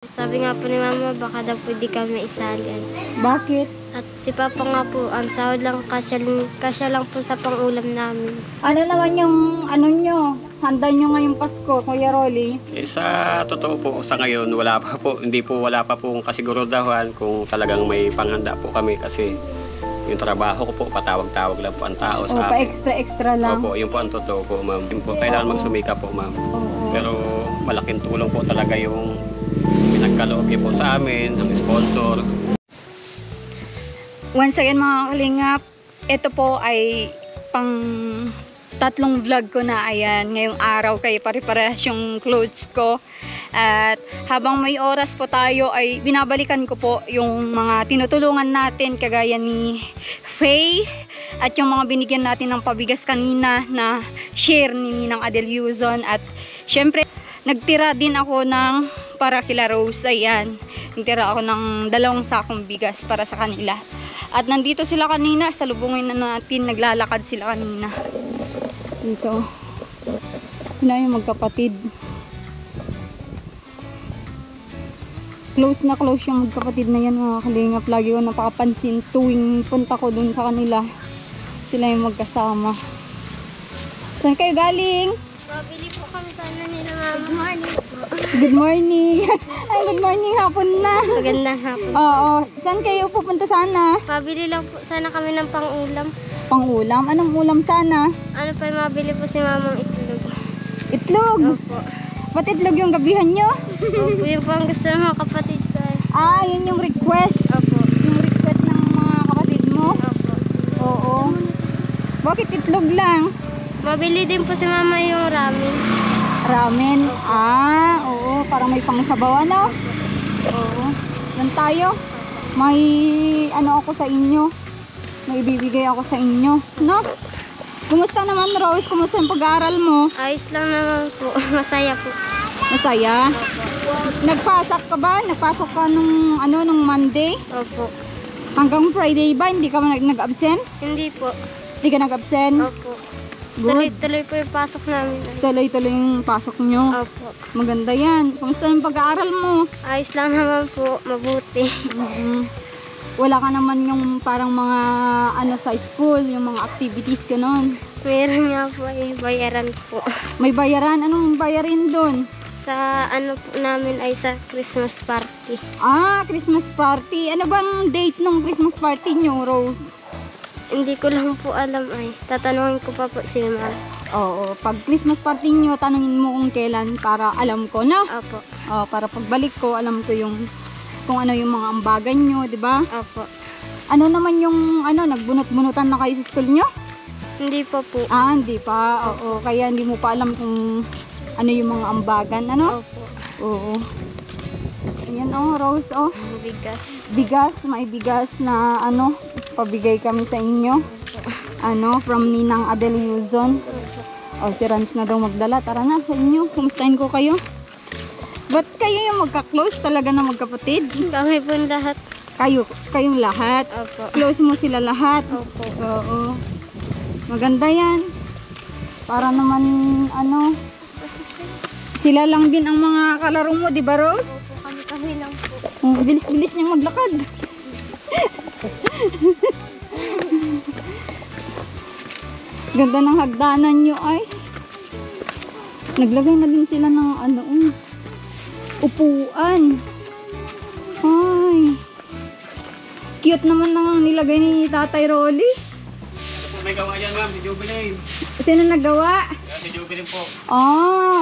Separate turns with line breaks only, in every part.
Sabi nga po ni Mama, baka daw pwede kami isali.
Bakit?
At si Papa nga po, ang sahod lang, kasya lang po sa pangulam namin.
Ano naman yung ano nyo? Handa nyo ngayong Pasko, Kuya Rolly?
Sa totoo po, sa ngayon, wala pa po. Wala pa pong kasiguraduhan kung talagang may panghanda po kami kasi yung trabaho ko po, patawag-tawag lang po ang tao sa amin.
Pa-extra lang.
Opo, yun po ang totoo po, ma'am. Yun po, kailangan magsumika po, ma'am. Pero malaking tulong po talaga yung pinagkaloob niyo po sa amin, ang sponsor.
Once again mga kalingap, ito po ay pang tatlong vlog ko na. Ayan, ngayong araw kay pare-parehas yung clothes ko. At habang may oras po tayo ay binabalikan ko po yung mga tinutulungan natin kagaya ni Faye at yung mga binigyan natin ng pabigas kanina na share ni Ninang Adel Yuzon. At syempre nagtira din ako ng para kila Rose. Ayan, nagtira ako ng 2 sakong bigas para sa kanila. At nandito sila kanina, salubungin na natin, naglalakad sila kanina. Dito. Sila yung magkapatid. Close na close yung magkapatid na yan mga kalingap. Lagi ko napakapansin tuwing punta ko dun sa kanila. Sila yung magkasama. Saan kayo galing?
Mabili po kami sana nila, Mama. Good morning po.
Good morning. Ay, good morning, hapon na.
Magandang hapon.
Oo. Saan kayo pupunta sana?
Mabili lang po sana kami ng pang-ulam.
Pang-ulam? Anong ulam sana?
Ano pa mabili po si Mamang itlog?
Itlog?
Opo.
Ba't itlog yung gabihan nyo?
Opo, yun po ang gusto ng mga kapatid ko.
Ah, yun yung request.
Opo.
Yung request ng mga kapatid mo?
Opo.
Oo. Bakit itlog lang?
Mabili din po si Mama yung ramen.
Ramen? Ah, oo. Parang may pangsabaw, ano? Oo. Yan tayo. May ano ako sa inyo. May ibibigay ako sa inyo. No? Kumusta naman, Rose? Kumusta yung pag-aaral mo?
Ayos lang naman po. Masaya po.
Masaya? Nagpasok ka ba? Nagpasok ka nung, nung Monday?
Opo.
Hanggang Friday ba? Hindi ka ba nag-absent?
Hindi po.
Hindi ka nag-absent?
Opo.
Good.
Tuloy po yung pasok namin.
Tuloy-tuloy yung pasok nyo.
Opo.
Maganda yan. Kumusta yung pag-aaral mo?
Ayos lang naman po. Mabuti.
Wala ka naman yung parang mga sa school, yung mga activities ganon.
Meron nga po bayaran po.
May bayaran? Anong bayarin doon?
Sa ano po namin ay sa Christmas party.
Ah, Christmas party. Ano bang date ng Christmas party nyo, Rose?
Hindi ko lang po alam ay. Tatanungin ko pa po si Ma'am.
Oo, pag Christmas party nyo, tanungin mo kung kailan para alam ko, no?
Opo.
Para pagbalik ko, alam ko yung kung ano yung mga ambagan nyo, di ba?
Opo.
Ano naman yung nagbunot-bunutan na kayo sa school nyo?
Hindi pa po.
Ah, hindi pa. Oo, kaya hindi mo pa alam kung ano yung mga ambagan, ano?
Opo.
Oo. Ayan, Rose,
Bigas.
Bigas, may bigas na pabigay kami sa inyo. From Ninang Adel Yuzon. Si Rans na daw magdala. Tara na sa inyo. Kumustahin ko kayo. Ba't kayo yung magka-close talaga na magkapatid?
Kami po lahat.
Kayong lahat?
Opo.
Close mo sila lahat?
Opo.
Oo. Maganda yan. Para naman, sila lang din ang mga kalaro mo, di ba, Rose?
Opo, kami lang po.
Bilis-bilis niyang maglakad. Ganda ng hagdanan nyo ay. Naglagay na din sila ng upuan. Ay. Cute naman nang nilagay ni Tatay Rolly.
May gawa yan, ma'am, si Jubilin.
Sino naggawa?
Si Jubilin po.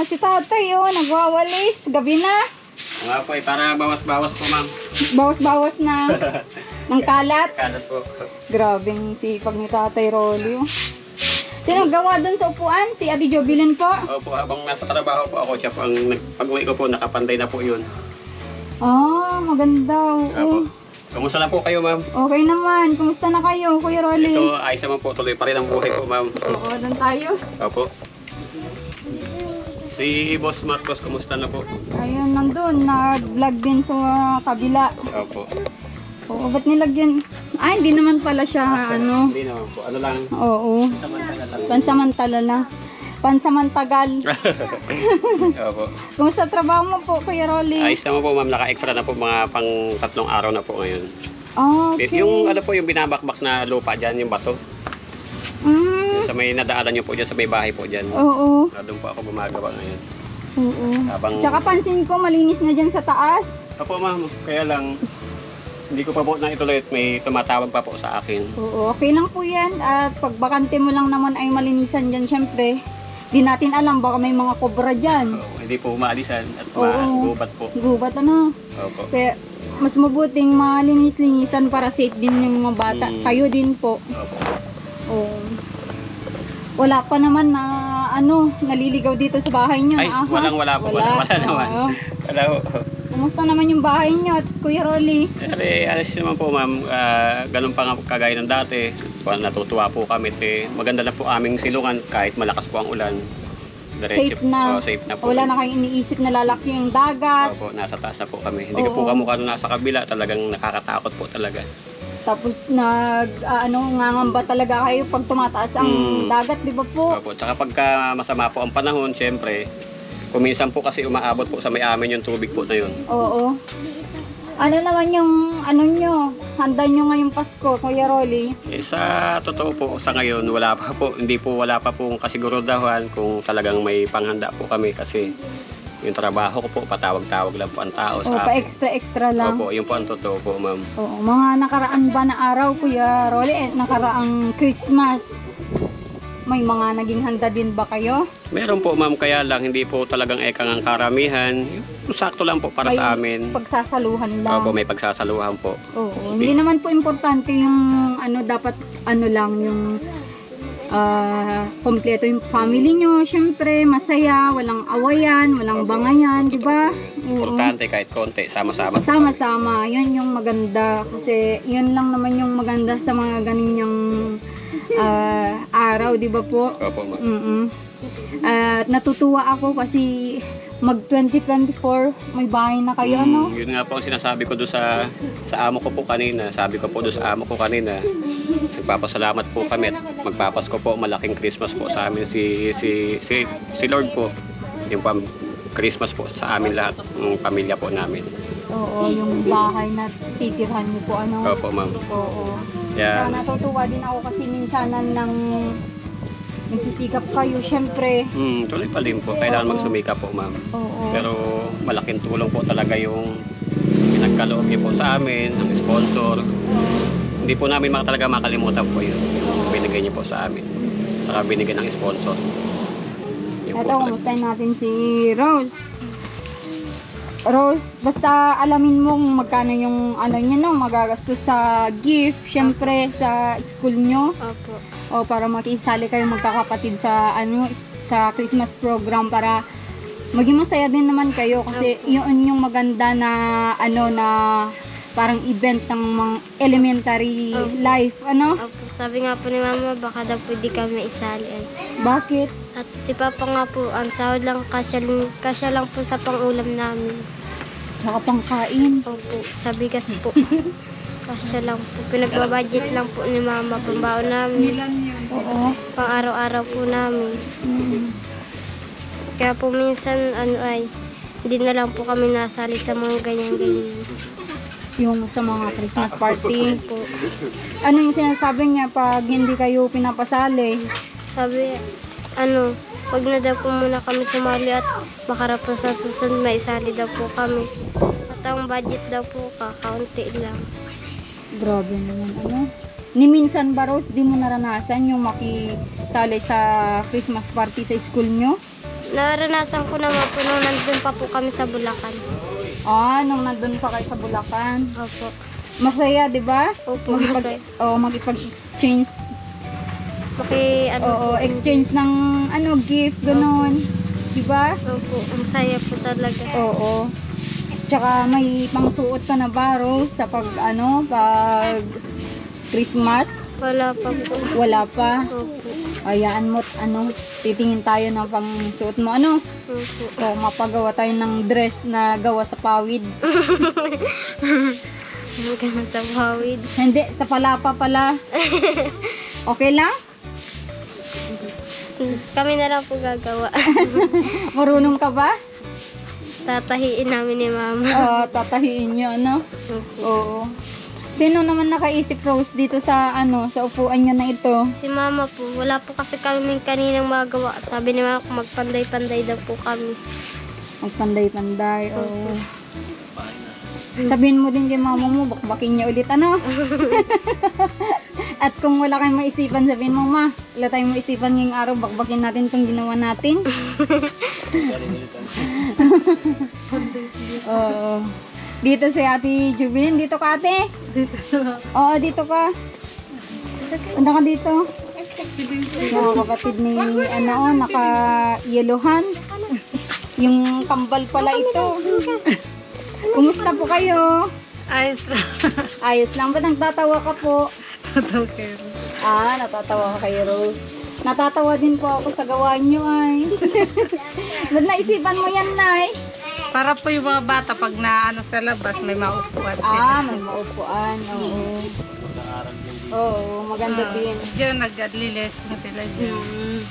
Si Tatay nagwawalis. Gabi na.
Nga po, para bawas-bawas po, ma'am.
Bawas-bawas na ng kalat.
Kalat po.
Grabing sipag ni Tatay Rolly. Sino gawa doon sa upuan? Si Ate Jobilin po?
Opo, habang nasa trabaho po ako, siya po ang pag-uwi ko po, nakapanday na po yun.
Maganda.
Opo. Kamusta na po kayo, ma'am?
Okay naman. Kumusta na kayo, Kuya Rolly?
Ito, ayos naman po, tuloy pa rin ang buhay po, ma'am.
Oo, doon tayo.
Opo. Si Boss Marcos, kumusta na po?
Ayun, nandun. Nag-vlog din sa kabila.
Opo.
Oo, ba't nilagyan? Hindi naman pala siya,
Hindi naman po, ano lang,
Oo,
samantala lang.
pansamantala lang. pansamantagal.
Opo.
Kumusta trabaho mo po, Kuya Rolly?
Ayos naman po ma'am, naka-extra na po mga pang 3 araw na po ngayon.
Okay.
Yung ano po, yung binabakbak na lupa dyan, yung bato. Yung sa may nadaanan nyo po dyan, sa may bahay po dyan.
Oo.
Doon po ako gumagawa ngayon.
Oo.
Habang...
Tsaka pansin ko, malinis na dyan sa taas.
Opo ma'am, kaya lang, hindi ko pa po na ituloy at may tumatawag pa po sa akin.
Oo, okay lang po yan. At pag bakante mo lang naman ay malinisan dyan, syempre, di natin alam, baka may mga kobra dyan.
Hindi po umaalisan at
Oo.
gubat po.
Gubat ano.
Opo.
Kaya, mas mabuting malinis-linisan para safe din yung mga bata. Kayo din po.
Opo.
Oo. Wala pa naman na naliligaw dito sa bahay nyo.
Ay,
ahas.
wala po. Wala naman.
Oo.
Wala po.
Kumusta naman yung bahay nyo at Kuya Rolly?
Alas naman po ma'am, ganun pa nga kagaya ng dati. Natutuwa po kami. Maganda na po aming silungan kahit malakas po ang ulan.
Safe na.
Safe na po.
Wala na kayong iniisip na lalaki yung dagat.
Opo, nasa taas na po kami. Hindi ko po kamukha nung nasa kabila. Talagang nakakatakot po talaga.
Tapos ngangamba talaga kayo pag tumataas ang dagat, di ba po?
Opo, tsaka pagka masama po ang panahon, siyempre, kuminsan po kasi umaabot po sa may amin yung tubig po na yun.
Oo. Ano naman yung handa nyo ngayong Pasko, Kuya Rolly?
Sa totoo po, sa ngayon, wala pa po pong kasigurudahan kung talagang may panghanda po kami kasi yung trabaho ko po, patawag-tawag lang po ang tao sa akin.
Pa-extra lang.
Opo, yun po ang totoo po, ma'am.
Oo, mga nakaraan ba na araw, Kuya Rolly? Nakaraang Christmas, may mga naging handa din ba kayo?
Meron po, ma'am, kaya lang hindi po talagang ekang ang karamihan. Yung sakto lang po para sa amin.
Pagsasaluhan lang.
Opo, may pagsasaluhan po.
Oo, hindi naman po importante yung dapat lang yung kompleto yung family nyo, syempre masaya, walang awayan, walang bangayan, di ba?
Importante kahit konti, sama-sama.
Sama-sama, yun yung maganda kasi yun lang naman yung maganda sa mga ganyang araw, di ba po?
Opo, ma'am.
At natutuwa ako kasi mag 2024 may bahay na kayo, ano?
Yun nga po ang sinasabi ko doon sa amo ko po kanina. Sabi ko po doon sa amo ko kanina, nagpapasalamat po kami at magpapasko po, malaking Christmas po sa amin si Lord po. Yung Christmas po sa amin lahat, ng pamilya po namin.
Oo, yung bahay na titirhan niyo po, ano?
Opo, ma'am.
Oo.
Yan.
Natutuwa din ako kasi minsanan ng nagsisikap kayo, syempre.
Tuloy pa din po. Kailangan magsumikap po, ma'am.
Oo.
Pero malaking tulong po talaga yung pinagkaloob niyo po sa amin, ang sponsor. Hindi po namin talaga makalimutan po yun. Yung binigay niyo po sa amin. Saka binigay ng sponsor. Yun po
Ito,
talaga.
kumustahin natin si Rose. Rose, basta alamin mo magkano yung magagastos sa gift, syempre sa school nyo.
Opo.
O para makisali kayo magkakapatid sa sa Christmas program para maging masaya din naman kayo kasi yun yung maganda na na parang event ng mga elementary life, ano?
Opo. Sabi nga po ni Mama, baka daw pwede kami isali.
Bakit?
At si Papa nga po, ang sahod lang, kasya lang po sa pangulam namin.
Saka pangkain.
Opo, sa bigas po. Kasya lang po. Pinagbabudget lang po ni Mama, pambaon namin.
Oo.
Pang araw-araw po namin. Kaya po minsan, hindi na lang po kami nasali sa mga ganyan-ganyan.
Yung sa mga Christmas party.
Po.
Ano yung sinasabi niya pag hindi kayo pinapasali?
Sabi, wag na daw po muna kami sumali at baka po sa susunod may isali daw po kami. At ang budget daw po kakaunti lang.
Grabe naman, Ni minsan ba, Rose, di mo naranasan yung makisali sa Christmas party sa school nyo?
Naranasan ko naman po nung nandun pa po kami sa Bulacan.
Nung nandun pa kayo sa Bulacan.
Opo.
Masaya, di ba?
Opo, masaya.
Makipag-exchange. Exchange ng gift, ganun. Di ba?
Opo, ang saya po talaga.
Oo. Tsaka may pangsuot ka na ba, Rose, sa pag Christmas?
Wala pa po.
Wala pa.
Opo.
Ayaan mo, titingin tayo ng pangsuot mo,
Opo.
O mapagawa tayo ng dress na gawa sa pawid.
Hanggang sa pawid.
Hindi, sa palapa pala. Okay lang?
Kami na lang po gagawa.
Marunong ka ba?
Tatahiin namin ni Mama.
Tatahiin niyo, ano? Oo. Sino naman nakaisip, Rose, dito sa sa upuan niyo na ito?
Si Mama po, wala po kasi kami kaninang magawa. Sabi ni Mama, magpanday-panday daw po kami.
Magpanday-panday, oo. Sabihin mo din kay mama mo, bakbakin niya ulit, ano? At kung wala kayong maisipan, sabihin mo, ma, wala tayong maisipan ngayong araw, bakbakin natin itong ginawa natin. Oo. Dito si Ate Jubilin. Dito ka, ate? Oo, dito ka. Punta ka dito. Mga kapatid ni, naka-yeluhan. Yung kambal pala ito. Kumusta po kayo?
Ayos lang.
Ayos lang. Ba't nagtatawa ka po?
Okay.
Natatawa ka kay Rose. Natatawa din po ako sa gawa nyo ay. Ba't naisipan mo yan, Nay?
Para po yung mga bata pag naano sa labas may maupuan sila.
May maupuan. Oo. Oo, maganda din.
Diyan nag-adliles sila dyan.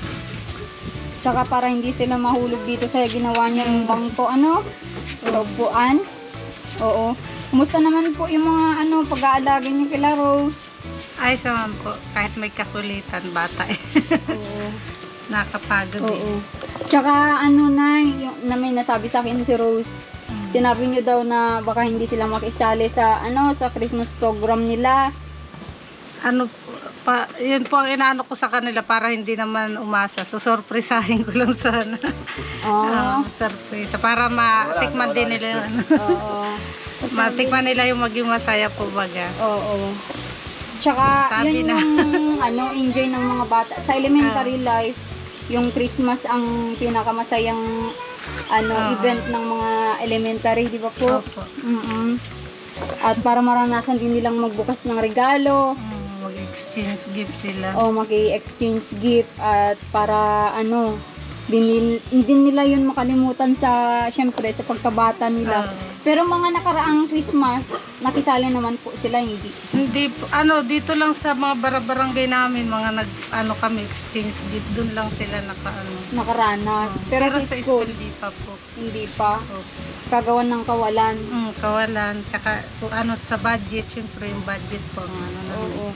Tsaka para hindi sila mahulog dito sa ginawa niyo yung bangko, sa upuan. Oo. Kumusta naman po yung mga pag-aalaga niyo kila Rose?
Ayos naman po. Kahit may kakulitan, bata eh.
Oo.
Nakapagod eh.
Oo. Tsaka yung na may nasabi sa akin si Rose. Sinabi niyo daw na baka hindi sila makisali sa sa Christmas program nila.
Yun po ang inaano ko sa kanila para hindi naman umasa. So, sorpresahin ko lang sana. Surprise. Para matikman din nila yung
Oo.
matikman nila yung maging masaya po baga.
Oo. Tsaka,
Sabi
yun
na.
yung enjoy ng mga bata. Sa elementary life, yung Christmas ang pinakamasayang event ng mga elementary, di ba po?
Opo.
At para maranasan din nilang magbukas ng regalo.
Mag-exchange gift sila.
O mag-exchange gift at para din nila yun makalimutan syempre sa pagkabata nila. Pero mga nakaraang Christmas, nakisali naman po sila, hindi.
Hindi po, dito lang sa mga barangay namin, mga kami exchange gift, doon lang sila
Nakaranas. Pero sa school,
hindi pa po.
hindi pa.
Opo.
Kagawan ng kawalan.
Kawalan, tsaka kung sa budget, syempre yung budget po ang namin.
Oo.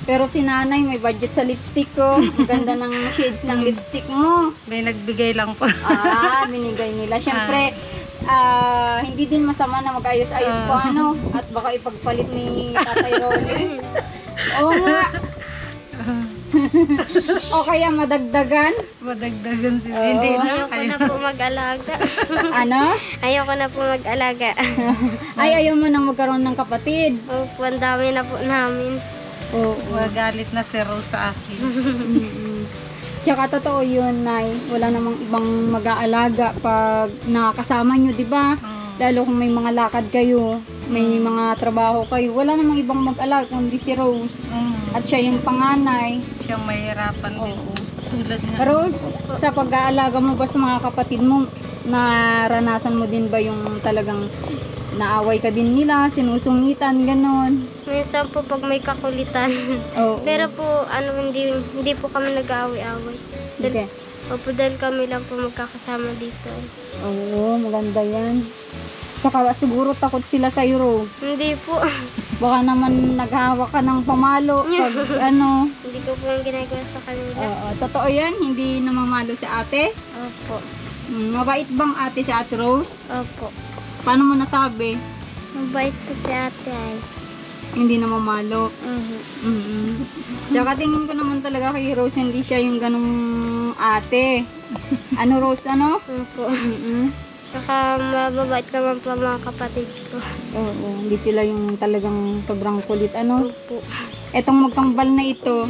Pero si nanay may budget sa lipstick ko. Ang ganda ng shades ng lipstick mo.
May nagbigay lang po.
Binigay nila. Siyempre, hindi din masama na mag-ayos-ayos ko at baka ipagpalit ni Tatay Rolly. Oo nga. O kaya madagdagan.
Madagdagan sila. Hindi na.
Ayoko na po mag-alaga. Ayoko na po mag-alaga.
Ay, ayaw mo nang magkaroon ng kapatid.
Opo, ang dami na po namin.
Oo.
Magalit na si Rose sa akin.
Tsaka totoo yun, Nay. Wala namang ibang mag-aalaga pag nakakasama nyo, di ba? Lalo kung may mga lakad kayo, may mga trabaho kayo, wala namang ibang mag-aalaga kundi si Rose. At siya yung panganay.
Siyang mahirapan din. Tulad nga.
Rose, sa pag-aalaga mo ba sa mga kapatid mo, naranasan mo din ba yung talagang naaway ka din nila, sinusungitan, ganon?
Minsan po pag may kakulitan.
Oo.
Pero po, hindi po kami nag-aaway-aaway.
Okay.
Opo, dahil kami lang po magkakasama dito.
Oo, maganda yan. Tsaka siguro takot sila sa Rose.
Hindi po.
Baka naman naghahawak ka ng pamalo pag
Hindi ko po yung ginagawa sa kanila.
Oo, totoo yan, hindi namamalo si ate.
Opo.
Mabait bang ate si Ate Rose?
Opo.
Paano mo nasabi?
Mabait po si ate ay.
Hindi namamalo. Tsaka tingin ko naman talaga kay Rose, hindi siya yung ganung ate. Rose,
Opo. Saka mababait naman po mga kapatid ko.
Oo, hindi sila yung talagang sobrang kulit,
Opo.
Etong magkambal na ito,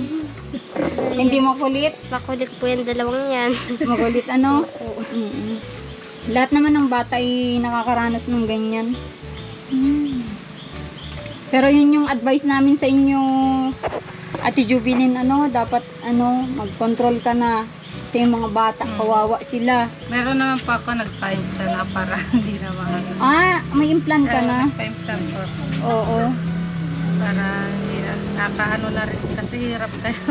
hindi makulit.
Makulit po yung dalawang yan.
Makulit,
Opo.
Lahat naman ng bata ay nakakaranas ng ganyan. Pero yun yung advice namin sa inyo, Ate Jubilin, dapat mag-control ka na sa yung mga bata, kawawa sila.
Meron naman pa ako nagpa-implant na para hindi na
May implant ka na?
Nagpa-implant po.
Oo.
Para hindi na, nakaano na rin kasi hirap kayo.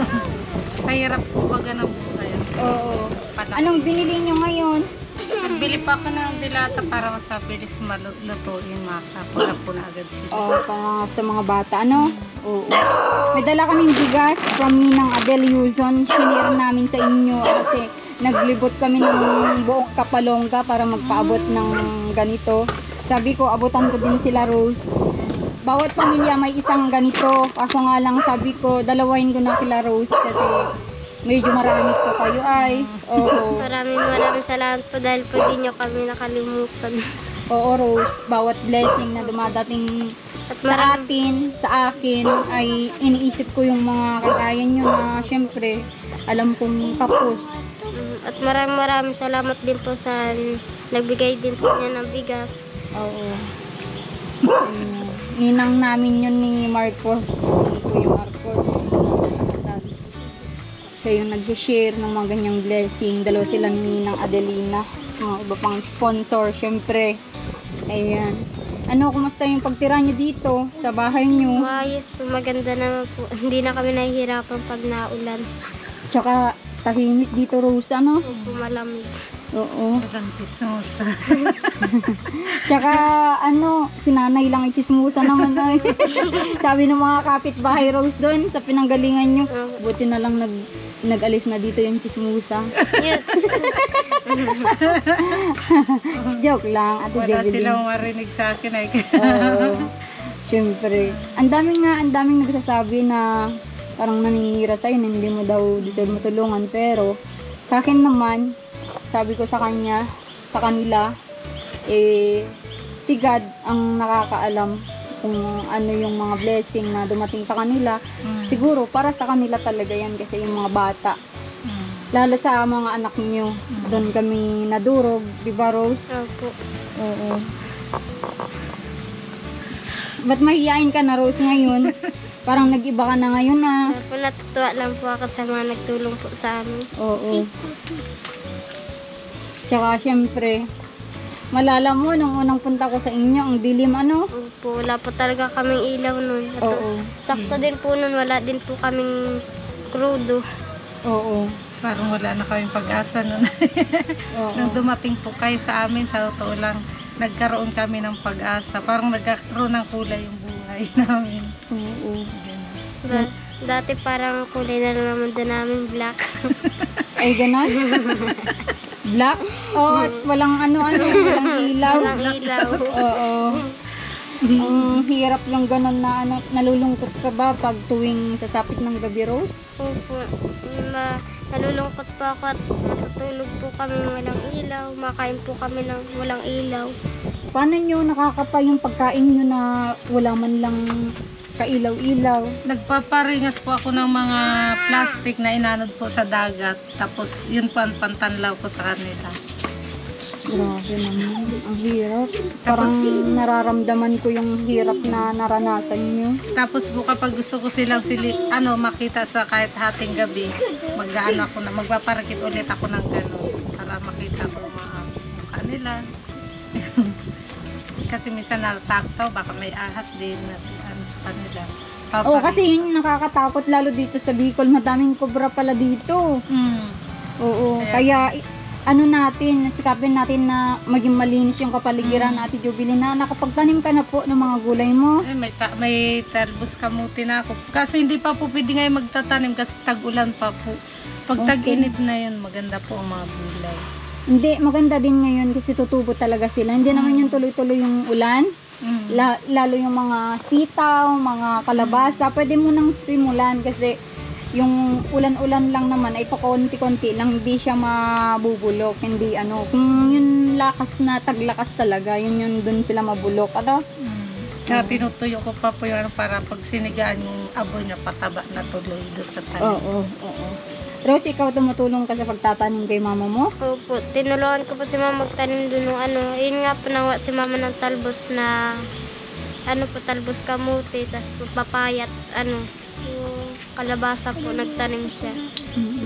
Sa hirap po baga ng buhay.
Oo.
Palaki.
Anong binili nyo ngayon?
Nagbili pa ako ng dilata para masabilis malutuin, makapula po na agad sila.
Oo, para sa mga bata, ano? Oo. May dala kaming bigas from Ninang Adele Yuzon. Sinare namin sa inyo kasi naglibot kami ng buong Kapalongga para magpaabot ng ganito. Sabi ko, abutan ko din sila, Rose. Bawat pamilya may isang ganito. Kaso nga lang, sabi ko, dalawain ko na kila Rose kasi medyo marami po kayo ay. Oo.
Maraming salamat po dahil po di nyo kami nakalimutan.
Oo, Rose. Bawat blessing na dumadating
At
sa akin, ay iniisip ko yung mga kagaya nyo na syempre, alam kong kapos.
At maraming salamat din po sa nagbigay din po niya ng bigas.
Oo. Ninang namin yun ni Marcos, ni Kuya Marcos. Siya yung nag-share ng mga ganyang blessing. Dalawa sila ni Ninang Adelina. Sa mga iba pang sponsor, syempre. Ayan. Ano, kumusta yung pagtira nyo dito sa bahay nyo?
Maayos po, maganda naman po. Hindi na kami nahihirapan pag naulan.
Tsaka tahimik dito, Rosa, no?
Opo, malamig.
Oo.
Walang tismosa.
Tsaka ano, sinanay lang ang chismusa naman ay. Sabi ng mga kapitbahay Rose doon sa pinanggalingan nyo. Buti na lang nag-alis na dito yung chismusa.
Yes.
Joke lang, Ate
Wala
Jeveline.
silang marinig sa akin ay.
Oo. Siyempre. Ang daming nagsasabi na parang naninira sa'yo na hindi mo daw deserve mo tulungan. Pero sa akin naman, sabi ko sa kanila, si God ang nakakaalam kung ano yung mga blessing na dumating sa kanila. Siguro para sa kanila talaga yan kasi yung mga bata. Lalo sa mga anak niyo. Doon kami nadurog, di ba Rose?
Opo.
Oo. Ba't mahihain ka na Rose ngayon? Parang nag-iba ka na ngayon ah.
Po, natutuwa lang po ako sa mga nagtulong po sa amin.
Oo. Tsaka syempre, malala mo nung unang punta ko sa inyo, ang dilim ano?
Opo, wala po talaga kaming ilaw nun. At
Oo.
sakto din po nun, wala din po kaming krudo.
Oo.
Parang wala na kaming pag-asa nun.
Oo.
Nung dumating po kayo sa amin, sa totoo lang, nagkaroon kami ng pag-asa. Parang nagkaroon ng kulay yung buhay namin.
Oo.
Dati parang kulay na lang naman doon namin, black.
Ay, ganon? Black? Oo, walang walang ilaw.
Walang ilaw.
Oo. Ang hirap yung ganon na nalulungkot ka ba pag tuwing sasapit ng gabi, Rose?
Opo. Nalulungkot po ako at matutulog po kami walang ilaw. Makain po kami ng walang ilaw.
Paano nyo nakakapa yung pagkain nyo na wala man lang kailaw-ilaw?
Nagpaparingas po ako ng mga plastic na inanod po sa dagat. Tapos yun po ang pantanlaw ko sa kanila.
Grabe naman. Ang hirap. Parang nararamdaman ko yung hirap na naranasan nyo.
Tapos po kapag gusto ko silang makita sa kahit hating gabi, magpaparakit ulit ako ng gano'n para makita ko mga mukha nila. Kasi minsan natataktaw, baka may ahas din na sa kanila.
Oo, kasi yun yung nakakatakot lalo dito sa Bicol. Madaming kobra pala dito. Oo, kaya sikapin natin na maging malinis yung kapaligiran, Ate Jubilin, na nakapagtanim ka na po ng mga gulay mo.
May talbos kamuti na ako. Kasi hindi pa po pwede ngayon magtatanim kasi tag-ulan pa po. Pag tag-init na yun, maganda po ang mga gulay.
Hindi, maganda din ngayon kasi tutubo talaga sila. Hindi naman yung tuloy-tuloy yung ulan. Lalo yung mga sitaw, mga kalabasa. Pwede mo nang simulan kasi yung ulan-ulan lang naman ay pakonti-konti lang, hindi siya mabubulok, hindi kung yung lakas na taglakas talaga, yun dun sila mabulok,
Tsaka tinutuyo ko pa po yun para pag sinigaan yung abo niya pataba na tuloy doon sa tanim.
Oo. Rose, ikaw tumutulong ka sa pagtatanim kay mama mo?
Opo, tinulungan ko po si mama magtanim doon ng yun nga po nawa si mama ng talbos na talbos kamuti, tapos po papayat, yung kalabasa po, nagtanim siya.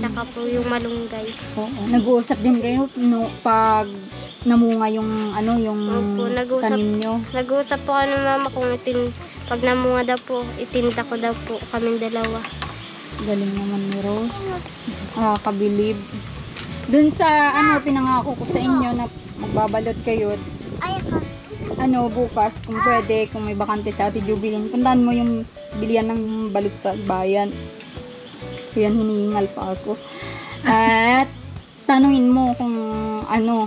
Tsaka po yung malunggay.
Oo. Nag-uusap din kayo pag namunga yung
Opo,
tanim nyo?
Nag-uusap po kami ng mama kung pag namunga daw po, itinda ko daw po kaming dalawa.
Galing naman ni Rose. Nakakabilib. Dun sa ano pinangako ko sa inyo na magbabalot kayo, bukas kung pwede, kung may bakante sa Ate Jubilin, puntahan mo yung bilihan ng balot sa bayan. Kaya hinihingal pa ako. At tanungin mo kung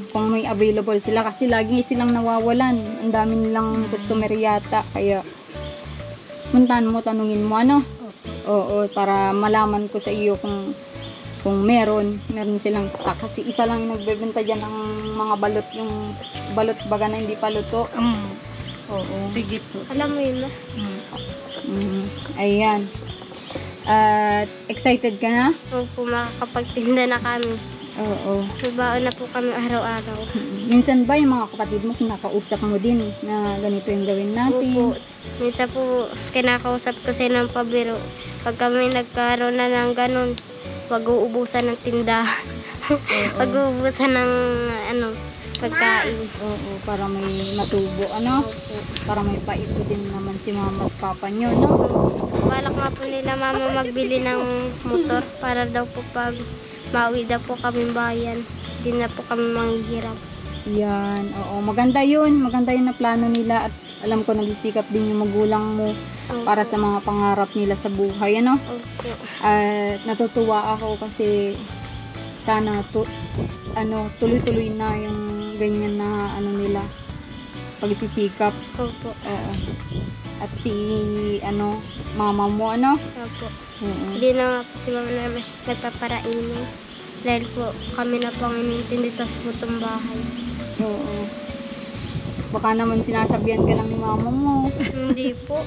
kung may available sila kasi lagi silang nawawalan. Ang dami nilang customer yata, kaya puntahan mo, tanungin mo Oo, para malaman ko sa iyo kung meron silang stock kasi isa lang nagbebenta diyan ng mga balot, yung balot baga na hindi pa luto. Oo.
Sige po.
Alam mo yun, ma?
Ayan. At excited ka na?
Opo, makakapagtinda na kami.
Oo.
Babaon na po kami araw-araw.
Minsan ba yung mga kapatid mo kinakausap mo din na ganito yung gawin natin?
Opo. Minsan po, kinakausap ko sila ng pabiro. Pag kami nagkaroon na ng ganun, wag-uubusan ng tindahan. Wag-uubusan ng pagkain.
Oo, para may matubo,
Opo.
para may paipo din naman si mama at papa nyo, no?
Balak nga po nila mama magbili ng motor para daw po pag mauwi daw po kami bayan. Hindi na po kami manghihirap.
Yan, oo, maganda yun na plano nila at alam ko nagsisikap din yung magulang mo
Opo.
para sa mga pangarap nila sa buhay,
Opo.
At natutuwa ako kasi sana tuloy-tuloy na yung ganyan na nila pagsisikap.
Opo.
Oo. At si mama mo
Opo.
Oo.
Hindi na nga po si mama na mas nagpaparainin. Dahil po kami na po ang inintindi tapos po itong bahay.
Oo. Baka naman sinasabihan ka lang ni mama mo.
Hindi po.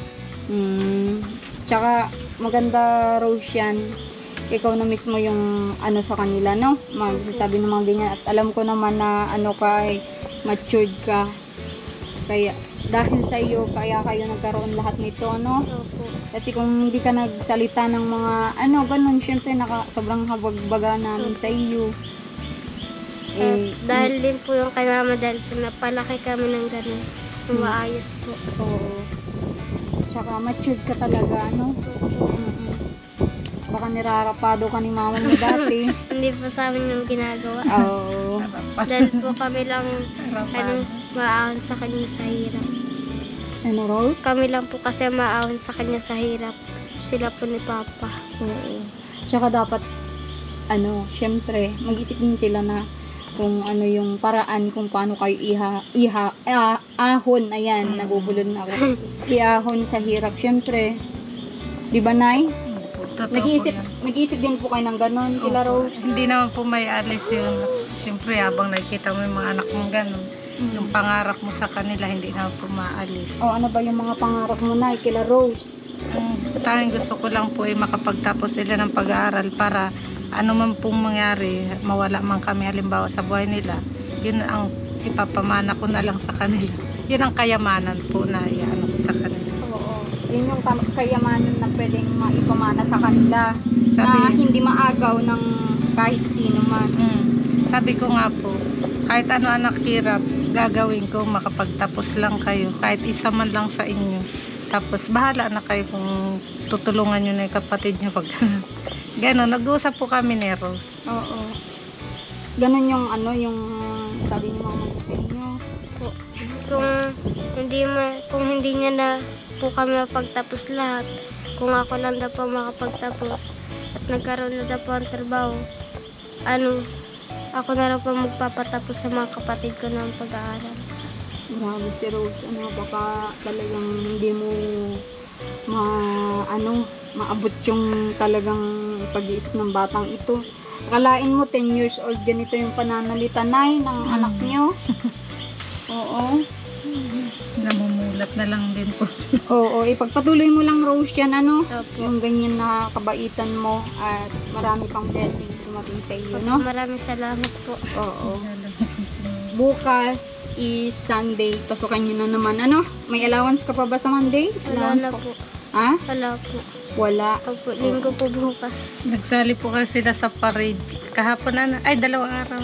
Tsaka maganda Rose yan. Ikaw na mismo yung sa kanila, no? Magsasabi ng mga ganyan. At alam ko naman na ka ay matured ka. Kaya dahil sa iyo kaya kayo nagkaroon lahat nito,
Opo.
Kasi kung hindi ka nagsalita ng mga ganun, syempre sobrang habagbaga namin sa iyo.
Dahil din po yung kay mama, dahil po napalaki kami ng ganun. Maayos po.
Oo. Tsaka matured ka talaga, Baka nirarapado ka ni mama mo dati.
Hindi po sa amin yung ginagawa.
Oo.
Dahil po kami lang maahon sa kanya sa hirap.
Rose?
Kami lang po kasi maahon sa kanya sa hirap. Sila po ni Papa.
Oo. Tsaka dapat, syempre, mag-isip din sila na kung yung paraan kung paano kayo ahon, ayan, nagubulod na ako. Iahon sa hirap, syempre. Di ba, Nay? Nag-iisip din po kayo ng ganon, Kila Rose?
Hindi naman po may alis yun. Siyempre, habang nakikita mo yung mga anak mong ganon, yung pangarap mo sa kanila, hindi naman po maalis.
Ano ba yung mga pangarap mo, Nay, Kila Rose?
Tanging gusto ko lang po ay makapagtapos sila ng pag-aaral para ano man pong mangyari, mawala man kami halimbawa sa buhay nila, yun ang ipapamana ko na lang sa kanila. Yun ang kayamanan po na iano ko sa kanila.
Oo. Yun yung kayamanan na pwedeng maipamana sa kanila.
Sabi,
na hindi maagaw ng kahit sino man.
Sabi ko nga po, kahit ano anak hirap, gagawin ko, makapagtapos lang kayo, kahit isa man lang sa inyo. Tapos bahala na kayo kung tutulungan nyo na yung kapatid nyo pag gano'n. Nag-uusap po kami ni Rose.
Oo. Ganon yung yung sabi ni mama ko sa inyo.
Kung hindi niya na po kami mapagtapos lahat, kung ako lang daw po makapagtapos at nagkaroon na daw po ang trabaho, ako na raw po magpapatapos sa mga kapatid ko ng pag-aaral.
Grabe si Rose, baka talagang hindi mo maabot yung talagang pag-iisip ng batang ito. Akalain mo 10 years old ganito yung pananalita, Nay, ng anak nyo. Oo.
Namumulat na lang din po.
Oo, ipagpatuloy mo lang, Rose, yan,
Opo.
yung ganyan na kabaitan mo at marami pang blessing dumating sa iyo, no?
Maraming salamat po.
Oo. Bukas is Sunday, pasukan nyo na naman, May allowance ka pa ba sa Monday?
Wala
Allowance
na
pa-
po.
Ha?
Wala po.
Wala.
Opo, linggo po bukas.
Nagsali po kasi sila sa parade. Kahapon ay 2 araw.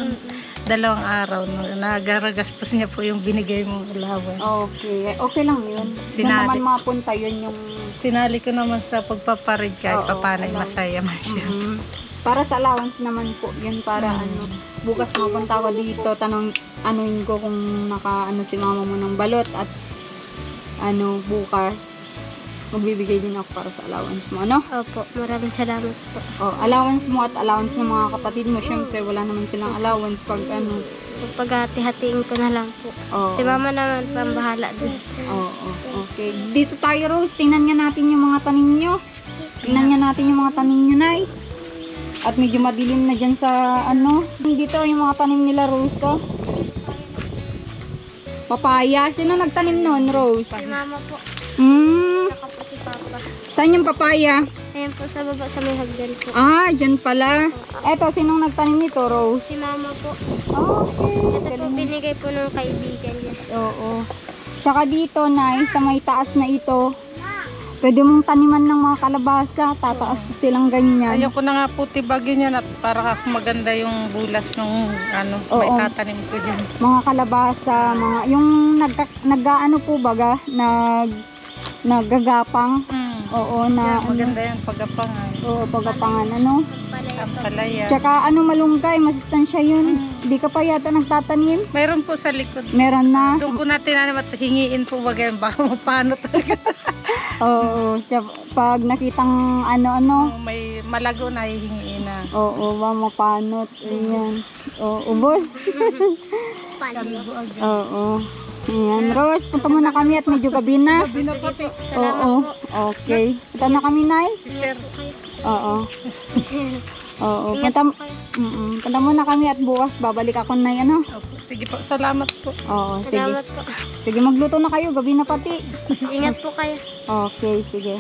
2 araw. Nagaragastos niya po yung binigay mong allowance.
Okay. Okay lang yun.
Sinali.
Na naman mapunta yun yung...
Sinali ko naman sa pagpaparade kahit
Oo,
papanay
alam.
masaya man siya.
Para sa allowance naman po. Yun para bukas mapunta ako dito, anuin ko kung naka si mama mo ng balot at bukas magbibigay din ako para sa allowance mo, ano?
Opo, maraming salamat po.
Oh, allowance mo at allowance ng mga kapatid mo. Syempre, wala naman silang allowance pag
Pag-hati-hatiin ko na lang po.
Oh.
Si mama naman pambahala dun.
Okay. Dito tayo, Rose. Tingnan nga natin yung mga tanim nyo. Tingnan nga natin yung mga tanim nyo, Nay. At medyo madilim na dyan sa Dito yung mga tanim nila, Rose. Oh. Papaya. Sino nagtanim nun, Rose?
Si mama po. Saka po si papa.
Saan yung papaya?
Ayan po sa baba sa may hagdan po.
Ah, dyan pala. Eto, sinong nagtanim nito, Rose?
Si mama po.
Okay.
Ito po binigay po ng kaibigan niya.
Oo. Tsaka dito, Nay, sa may taas na ito, pwede mong taniman ng mga kalabasa. Tataas silang ganyan.
Ayoko na nga po tibagin yan at para maganda yung bulas ng may
Oo.
tatanim ko dyan.
Mga kalabasa, yung nag-ano po baga, naggagapang. Oo,
Maganda yan pagapangan.
Oo, pagapangan,
Ang palaya.
Tsaka malunggay, masustansya yun. Hindi ka pa yata nagtatanim?
Mayroon po sa likod.
Meron na.
Doon po natin at hingiin po bagay baka mapano talaga.
Oo, pag nakitang
May malago na hihingiin na.
oo, mapanot. Ayan. Oo, ubos.
Kalbo agad.
Oo. Ayan, Rose, punta muna kami at medyo gabi na.
Binapati.
Oo, okay. Punta na kami, Nay.
Si Sir.
Oo. Oo,
Ingat
punta,
po kayo.
punta muna kami at bukas babalik ako, Nay,
Opo. Sige po, salamat po.
Oo, sige.
Salamat po.
Sige, magluto na kayo, gabi na pati.
Ingat po kayo.
Okay, sige.